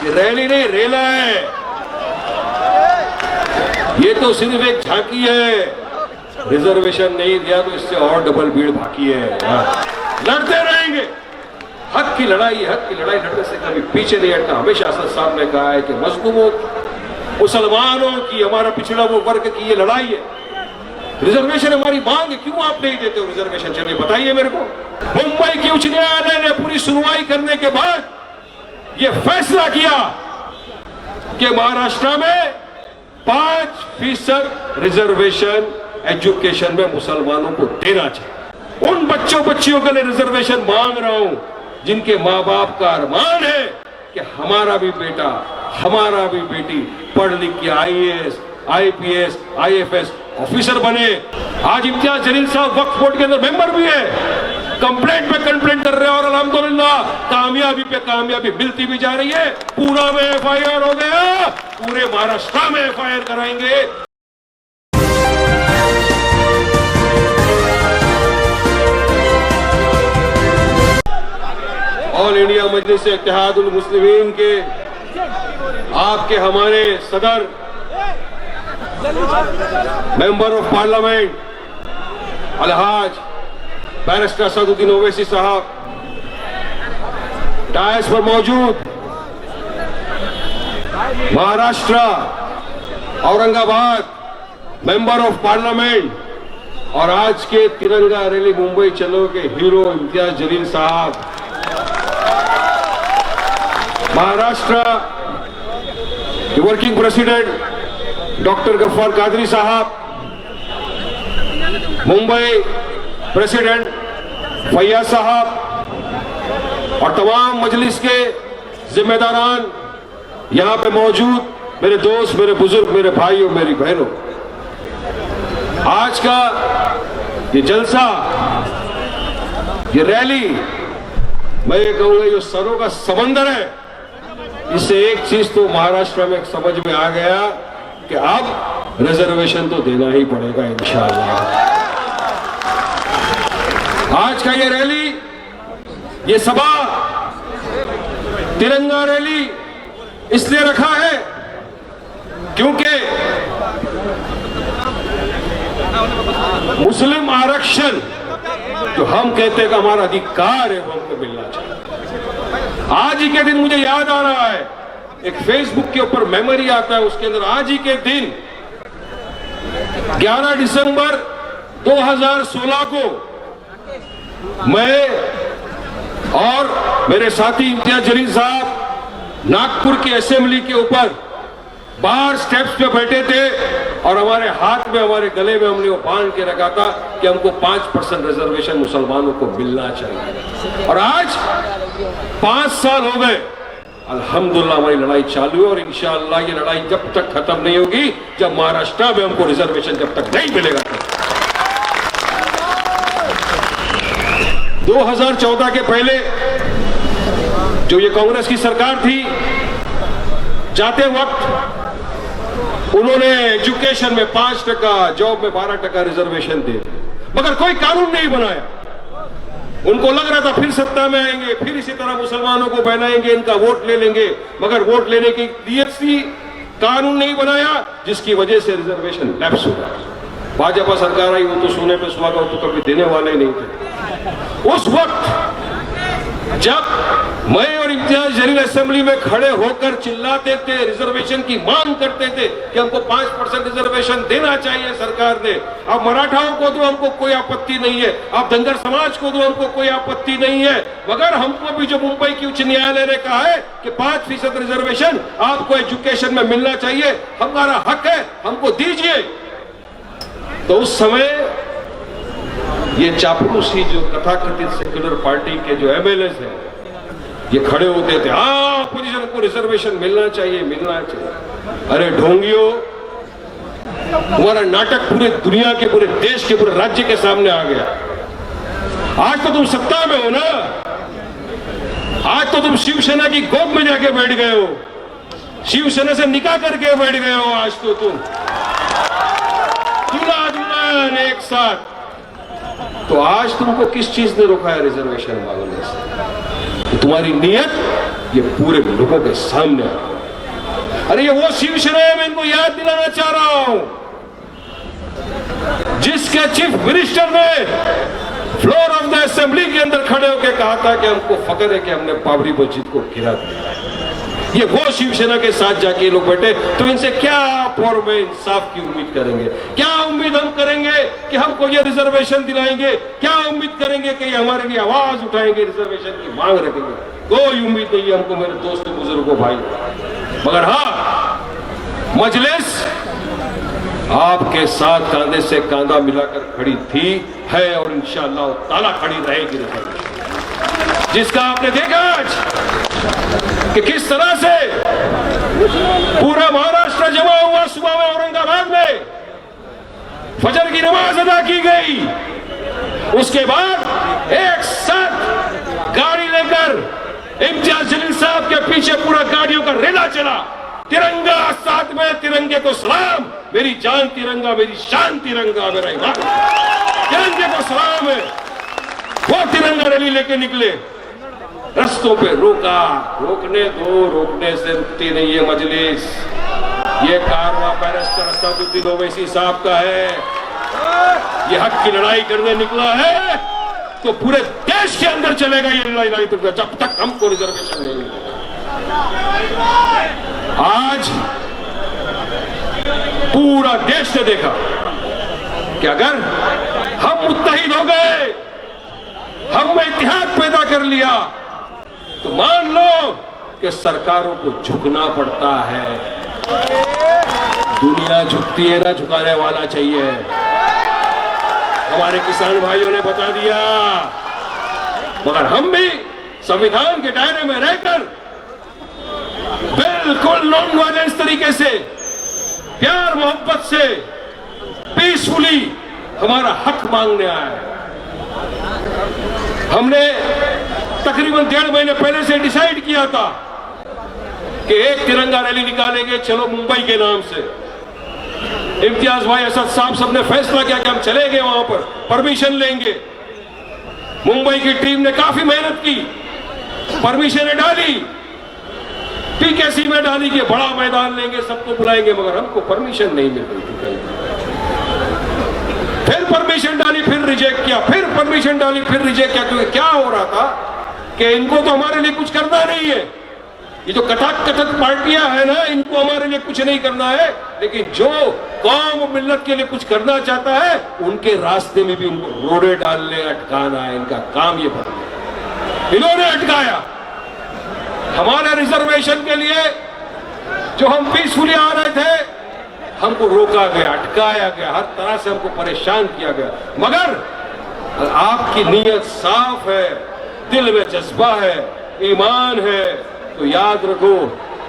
ये रैली नहीं, रेला है। ये तो सिर्फ एक झांकी है। रिजर्वेशन नहीं दिया तो इससे और डबल भीड़ बाकी है। लड़ते रहेंगे, हक की लड़ाई, हक की लड़ाई लड़ने से कभी पीछे नहीं हटना। हमेशा असद साहब ने कहा है कि मजलूमों, मुसलमानों की, हमारा पिछड़ा वो वर्ग की ये लड़ाई है। रिजर्वेशन हमारी मांग है, क्यों आप नहीं देते हो रिजर्वेशन? चलिए बताइए मेरे को। मुंबई की उच्च न्यायालय ने पूरी सुनवाई करने के बाद ये फैसला किया कि महाराष्ट्र में 5% रिजर्वेशन एजुकेशन में मुसलमानों को देना चाहिए। उन बच्चों बच्चियों के लिए रिजर्वेशन मांग रहा हूं जिनके मां बाप का अरमान है कि हमारा भी बेटा, हमारा भी बेटी पढ़ लिख के IAS, IPS, IFS ऑफिसर बने। आज इम्तियाज जलील साहब वक्फ बोर्ड के अंदर मेंबर भी है। कंप्लेंट पे कंप्लेंट कर रहे हैं और अल्हम्दुलिल्लाह कामयाबी पे कामयाबी मिलती भी जा रही है। पूरा में FIR हो गया, पूरे महाराष्ट्र में FIR कराएंगे। ऑल इंडिया मजलिस इत्तेहादुल मुस्लिमीन के आपके हमारे सदर, मेंबर ऑफ पार्लियामेंट अलहाज बैरिस्टर असदुद्दीन ओवैसी साहब डायस पर मौजूद, Maharashtra Aurangabad member of parliament और आज के तिरंगा रैली मुंबई चलो के hero Imtiaz Jaleel sahab, Maharashtra working president doctor Gaffar Qadri sahab, Mumbai president Faiyaz साहब और तमाम मजलिस के जिम्मेदारान यहां पे मौजूद, मेरे दोस्त, मेरे बुजुर्ग, मेरे भाइयों, मेरी बहनों, आज का ये जलसा, ये रैली, मैं ये कहूंगा ये सरों का समंदर है। इससे एक चीज तो महाराष्ट्र में समझ में आ गया कि अब रिजर्वेशन तो देना ही पड़ेगा इंशाअल्लाह। आज का ये रैली, ये सभा, तिरंगा रैली इसलिए रखा है क्योंकि मुस्लिम आरक्षण जो हम कहते हैं कि हमारा अधिकार है वो हमको मिलना चाहिए। आज ही के दिन मुझे याद आ रहा है, एक फेसबुक के ऊपर मेमोरी आता है, उसके अंदर आज ही के दिन 11 दिसंबर 2016 को मैं और मेरे साथी इम्तियाज जलील साहब नागपुर की असेंबली के ऊपर बाहर स्टेप्स पे बैठे थे और हमारे हाथ में, हमारे गले में हमने वो बांध के रखा था कि हमको 5% रिजर्वेशन मुसलमानों को मिलना चाहिए। और आज 5 साल हो गए, अल्हम्दुलिल्लाह हमारी लड़ाई चालू है और इंशाअल्लाह ये लड़ाई जब तक खत्म नहीं होगी जब महाराष्ट्र में हमको रिजर्वेशन जब तक नहीं मिलेगा। 2014 के पहले जो ये कांग्रेस की सरकार थी, जाते वक्त उन्होंने एजुकेशन में 5%, जॉब में 12% रिजर्वेशन दे, मगर कोई कानून नहीं बनाया। उनको लग रहा था फिर सत्ता में आएंगे, फिर इसी तरह मुसलमानों को बहलाएंगे, इनका वोट ले लेंगे, मगर वोट लेने के लिए कानून नहीं बनाया, जिसकी वजह से रिजर्वेशन लैप्स हो गया। भाजपा सरकार आई, वो तो सोने पे सुहागा, वो तो कभी देने वाले ही नहीं थे। उस वक्त जब मैं और इम्तियाज जलील असेंबली में खड़े होकर चिल्लाते थे, रिजर्वेशन की मांग करते थे कि हमको 5% रिजर्वेशन देना चाहिए सरकार ने, अब मराठाओं को दो, हमको कोई आपत्ति नहीं है, अब धनगर समाज को दो, हमको कोई आपत्ति नहीं है, मगर हमको भी जो मुंबई की उच्च न्यायालय ने कहा है कि 5% रिजर्वेशन आपको एजुकेशन में मिलना चाहिए, हमारा हक है, हमको दीजिए। तो उस समय ये चापलूसी जो तथाकथित सेक्युलर पार्टी के जो MLAs हैं, ये खड़े होते थे, हाँ अपोजिशन को रिजर्वेशन मिलना चाहिए, मिलना चाहिए। अरे ढोंगियों, तुम्हारा नाटक पूरे दुनिया के, पूरे देश के, पूरे राज्य के सामने आ गया। आज तो तुम सत्ता में हो ना, आज तो तुम शिवसेना की गोद में जाके बैठ गए हो, शिवसेना से निकाह करके बैठ गए हो। आज तो तुम दूल्हा दुल्हन एक साथ। तो आज तुमको किस चीज ने रोका है रिजर्वेशन मांगने से? तो तुम्हारी नीयत ये पूरे लोगों के सामने है। अरे ये वो शिवसेना है, मैं इनको याद दिलाना चाह रहा हूं, जिसके चीफ मिनिस्टर ने फ्लोर ऑफ द असेंबली के अंदर खड़े होकर कहा था कि हमको फख्र है कि हमने बाबरी मस्जिद को गिरा दिया। ये वो शिवसेना के साथ जाके लोग बैठे, तो इनसे क्या फॉर में इंसाफ की उम्मीद करेंगे? क्या उम्मीद हम करेंगे कि हमको ये रिजर्वेशन दिलाएंगे? क्या उम्मीद करेंगे कि ये हमारे लिए आवाज उठाएंगे, रिजर्वेशन की मांग रखेंगे? कोई उम्मीद नहीं है हमको, मेरे दोस्तों बुजुर्गों भाई। मगर हाँ, मजलिस आपके साथ कंधे से कंधा मिलाकर खड़ी थी, है और इंशाअल्लाह ताला खड़ी रहेगी। जिसका आपने देखा आज कि किस तरह से पूरा महाराष्ट्र जमा हुआ सुबह में औरंगाबाद में, फजर की नमाज अदा की गई। उसके बाद एक साथ गाड़ी लेकर इम्तियाज जलील साहब के पीछे पूरा गाड़ियों का रेला चला। तिरंगा साथ में, तिरंगे को सलाम, मेरी जान तिरंगा, मेरी शान तिरंगा, मेरा ईमान तिरंगे को सलाम है। वो तिरंगा रैली लेके निकले, रस्तों पे रोका, रोकने दो, रोकने से रुकती नहीं है मजलिस। ये कारवां बैरिस्टर असदुद्दीन ओवैसी साहब का है, ये हक की लड़ाई करने निकला है तो पूरे देश के अंदर चलेगा ये लड़ाई, तो जब तक हमको रिजर्वेशन नहीं मिलेगा। आज पूरा देश ने देखा कि अगर हम मुत्तहिद हो गए, हमने इत्तेहाद पैदा कर लिया, तो मान लो कि सरकारों को झुकना पड़ता है। दुनिया झुकती है ना, झुकाने वाला चाहिए। हमारे किसान भाइयों ने बता दिया। मगर हम भी संविधान के दायरे में रहकर बिल्कुल नॉन वायलेंस तरीके से, प्यार मोहब्बत से, पीसफुली हमारा हक मांगने आए। हमने तकरीबन 1.5 महीने पहले से डिसाइड किया था कि एक तिरंगा रैली निकालेंगे, चलो मुंबई के नाम से। इम्तियाज भाई असद साहब सबने फैसला किया कि हम चले गए वहां पर, परमिशन लेंगे। मुंबई की टीम ने काफी मेहनत की, परमिशन डाली, पीकेसी में डाली कि बड़ा मैदान लेंगे, सबको बुलाएंगे, मगर हमको परमिशन नहीं मिल रही थी कहीं। फिर परमिशन डाली, फिर रिजेक्ट किया, फिर परमिशन डाली, फिर रिजेक्ट किया। क्योंकि क्या हो रहा था कि इनको तो हमारे लिए कुछ करना नहीं है। ये जो कथक पार्टियां है ना, इनको हमारे लिए कुछ नहीं करना है, लेकिन जो कौम मिल्लत के लिए कुछ करना चाहता है, उनके रास्ते में भी उनको रोड़े डालने, अटकाना है। इनका काम ये बना, इन्होंने अटकाया। हमारे रिजर्वेशन के लिए जो हम पीसफुली आ रहे थे, हमको रोका गया, अटकाया गया, हर तरह से हमको परेशान किया गया। मगर आपकी नीयत साफ है, दिल में जज्बा है, ईमान है, तो याद रखो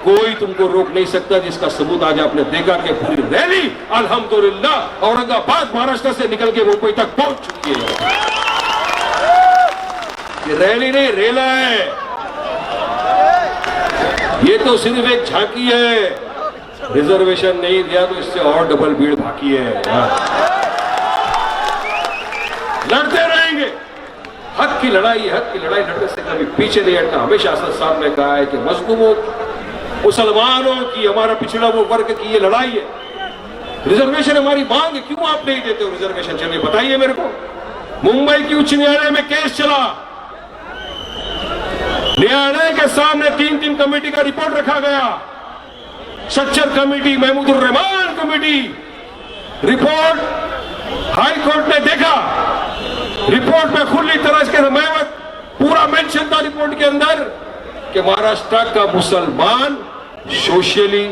कोई तुमको रोक नहीं सकता। जिसका सबूत आज आपने देखा कि पूरी रैली अल्हम्दुलिल्लाह औरंगाबाद महाराष्ट्र से निकल के मुंबई तक पहुंच चुकी है। ये रैली नहीं, रेला है। ये तो सिर्फ एक झांकी है। रिजर्वेशन नहीं दिया तो इससे और डबल भीड़ बाकी है। लड़ते रहेंगे, हक की लड़ाई, हक की लड़ाई लड़ने से कभी पीछे नहीं हटना। हमेशा असद साहब ने कहा है कि मजलूमों, मुसलमानों की, हमारा पिछड़ा वो वर्ग की ये लड़ाई है। रिजर्वेशन हमारी मांग है, क्यों आप नहीं देते हो रिजर्वेशन? चलिए बताइए मेरे को। मुंबई की उच्च न्यायालय में केस चला, न्यायालय के सामने 3 कमेटी का रिपोर्ट रखा गया। Sachar committee, Mahmoodur Rahman committee, report high court ने देखा। रिपोर्ट में खुली तरह के रमायत पूरा मेंशन था रिपोर्ट के अंदर कि महाराष्ट्र का मुसलमान सोशली,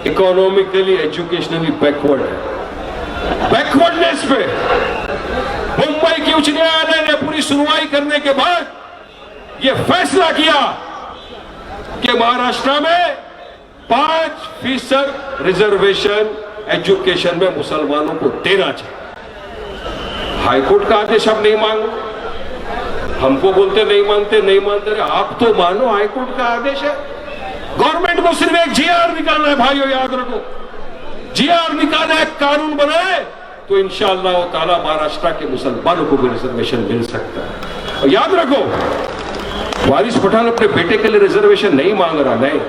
इकोनॉमिकली, एजुकेशनली बैकवर्ड है। बैकवर्डनेस पे मुंबई की उच्च न्यायालय ने पूरी सुनवाई करने के बाद यह फैसला किया कि महाराष्ट्र में 5% रिजर्वेशन एजुकेशन में मुसलमानों को देना चाहिए। हाईकोर्ट का आदेश आप नहीं मांगो, हमको बोलते नहीं मानते, नहीं मानते। आप तो मानो, हाईकोर्ट का आदेश है। गवर्नमेंट को सिर्फ एक जीआर निकालना है भाइयों, याद रखो। जीआर निकाले, कानून बनाए, तो इंशाअल्लाह ताला महाराष्ट्र के मुसलमानों को भी रिजर्वेशन मिल सकता है। और याद रखो, वारिस पठान अपने बेटे के लिए रिजर्वेशन नहीं मांग रहा, नहीं,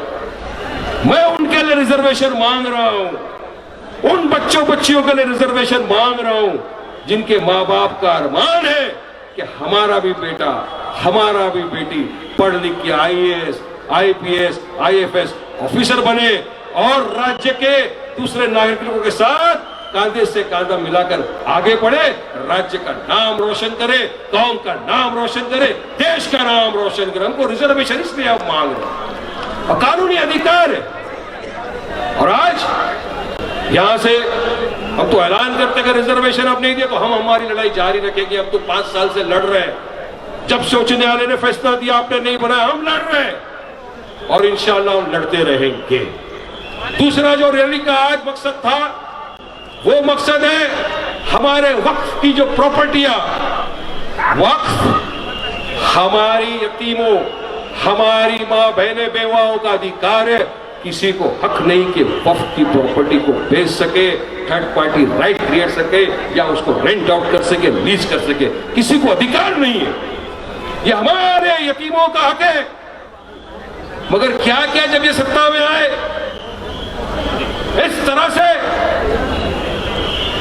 मैं उनके लिए रिजर्वेशन मांग रहा हूं, उन बच्चों बच्चियों के लिए रिजर्वेशन मांग रहा हूं जिनके मां बाप का अरमान है कि हमारा भी बेटा, हमारा भी बेटी पढ़ लिख के IAS, IPS, IFS ऑफिसर बने और राज्य के दूसरे नागरिकों के साथ कांधे से कांधा मिलाकर आगे बढ़े, राज्य का नाम रोशन करे, कौम का नाम रोशन करे, देश का नाम रोशन करे। हमको रिजर्वेशन इसलिए आप मांग रहे हैं और कानूनी अधिकार है। और आज यहां से हम तो ऐलान करते हैं रिजर्वेशन आप नहीं दिया तो हम हमारी लड़ाई जारी रखेंगे। हम तो 5 साल से लड़ रहे हैं, जब से उच्च न्यायालय ने फैसला दिया आपने नहीं बनाया, हम लड़ रहे हैं और इंशाअल्लाह हम लड़ते रहेंगे। दूसरा जो रैली का आज मकसद था वो मकसद है हमारे वक्फ की जो प्रॉपर्टियां, वक्फ हमारी यतीमों, हमारी मां बहने बेवाओं का अधिकार है। किसी को हक नहीं कि वक्फ की प्रॉपर्टी को बेच सके, थर्ड पार्टी राइट क्रिएट सके या उसको रेंट आउट कर सके, लीज कर सके, किसी को अधिकार नहीं है। ये हमारे यतीमों का हक है। मगर क्या क्या जब ये सत्ता में आए, इस तरह से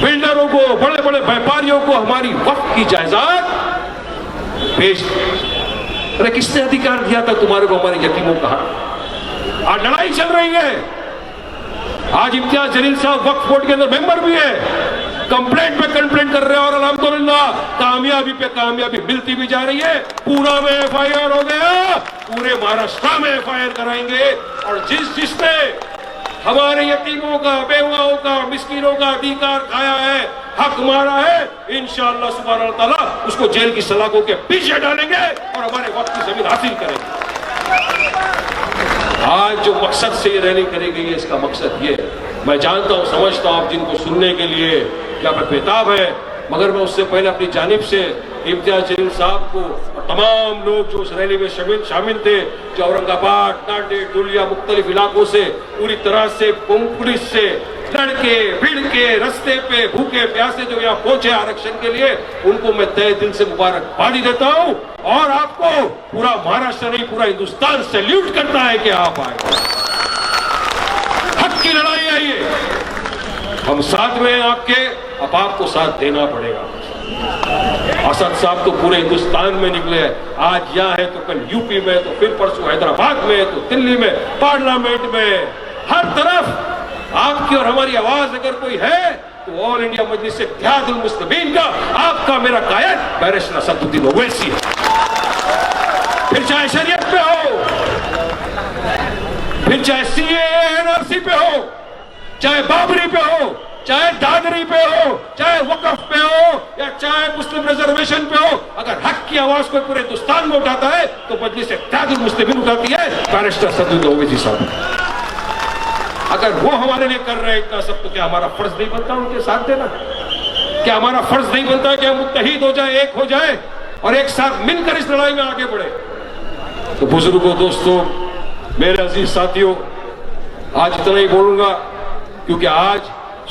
बिल्डरों को, बड़े बड़े व्यापारियों को हमारी वक्फ की जायदाद बेच, अरे किसने अधिकार दिया था तुम्हारे को हमारे यतीमों का हक? आज लड़ाई चल रही है। आज इम्तियाज जलील साहब वक्फ बोर्ड के अंदर मेंबर भी है, कंप्लेंट पे कंप्लेंट कर रहे हैं और अल्हम्दुलिल्लाह कामयाबी पे कामयाबी मिलती भी जा रही है। पूरा में FIR हो गया, पूरे महाराष्ट्र में FIR कराएंगे और जिसने हमारे यतीमों का, बेवाओं का, मिस्किनों का अधिकार खाया है, हक मारा है, इंशाअल्लाह सुब्हानहू तआला उसको जेल की सलाखों के पीछे डालेंगे और हमारे वक्त की जमीन हासिल करेंगे। आज जो मकसद से ये रैली करी गई है, इसका मकसद ये है, मैं जानता हूं, समझता हूं आप जिनको सुनने के लिए क्या बेताब है, मगर मैं उससे पहले अपनी जानिब से इम्तियाज जलील साहब को और तमाम लोग जो उस रैली में शामिल थे, जो औरंगाबाद, नांदेड़, दुलिया, मुख्तलिफ इलाकों से पूरी तरह से पुलिस से लड़के भिड़ के रास्ते पे भूखे प्यासे जो यहाँ पहुंचे आरक्षण के लिए, उनको मैं तहे दिल से मुबारकबादी देता हूं और आपको पूरा महाराष्ट्र नहीं पूरा हिंदुस्तान सैल्यूट करता है कि आप आए। हक की लड़ाई है ये, हम साथ में आपके, अब आपको साथ देना पड़ेगा। असद साहब तो पूरे हिंदुस्तान में निकले, आज यहाँ है तो कल यूपी में, तो फिर परसों हैदराबाद में, तो दिल्ली में, पार्लियामेंट में, हर तरफ आपकी और हमारी आवाज अगर कोई है तो ऑल इंडिया मजलिस इत्तेहादुल मुस्लिमीन का, आपका मेरा कायद बैरिस्टर असदुद्दीन ओवैसी है। फिर चाहे शरीयत पे हो, फिर चाहे CAA NRC पे हो, चाहे बाबरी पे हो, चाहे दादरी पे हो, चाहे वक्फ पे हो या चाहे मुस्लिम रिजर्वेशन पे हो, अगर हक की आवाज कोई पूरे हिंदुस्तान में उठाता है तो मजलिस इत्तेहादुल मुस्लिमीन उठाती है, बैरिस्टर असदुद्दीन ओवैसी साहब। अगर वो हमारे लिए कर रहे हैं इतना सब, तो क्या हमारा फर्ज नहीं बनता उनके साथ देना? क्या हमारा फर्ज नहीं बनता कि हम मुत्तहिद हो जाए, एक हो जाए और एक साथ मिलकर इस लड़ाई में आगे बढ़े? तो बुजुर्गों, दोस्तों, मेरे अजीज साथियों, आज इतना ही बोलूंगा क्योंकि आज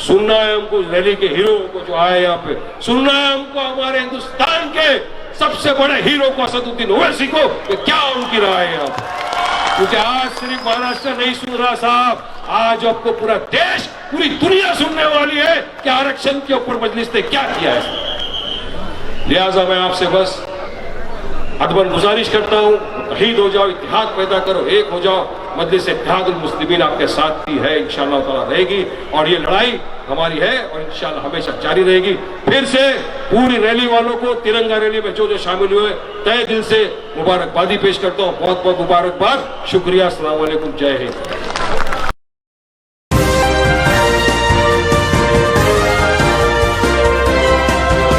सुनना है हमको रैली के हीरो को जो आए यहाँ पे, सुनना है हमको हमारे हिंदुस्तान के सबसे बड़े हीरो को असदुद्दीन ओवैसी को, क्या उनकी राय है आप? क्योंकि आज सिर्फ महाराष्ट्र नहीं सुन रहा साहब, आज आपको पूरा देश, पूरी दुनिया सुनने वाली है कि आरक्षण के ऊपर मजलिस ने क्या किया है। लिहाजा मैं आपसे बस अदबन गुजारिश करता हूं, मुत्तहिद हो जाओ, इत्तेहाद पैदा करो, एक हो जाओ। मजलिस इत्तेहादुल मुस्लिमीन आपके साथ ही है, इंशाअल्लाह ताला रहेगी और ये लड़ाई हमारी है और इंशाअल्लाह हमेशा जारी रहेगी। फिर से पूरी रैली वालों को, तिरंगा रैली में जो शामिल हुए, तहे दिल से मुबारकबादी पेश करता हूँ। बहुत बहुत मुबारकबाद, शुक्रिया, अस्सलाम वालेकुम, जय हिंद।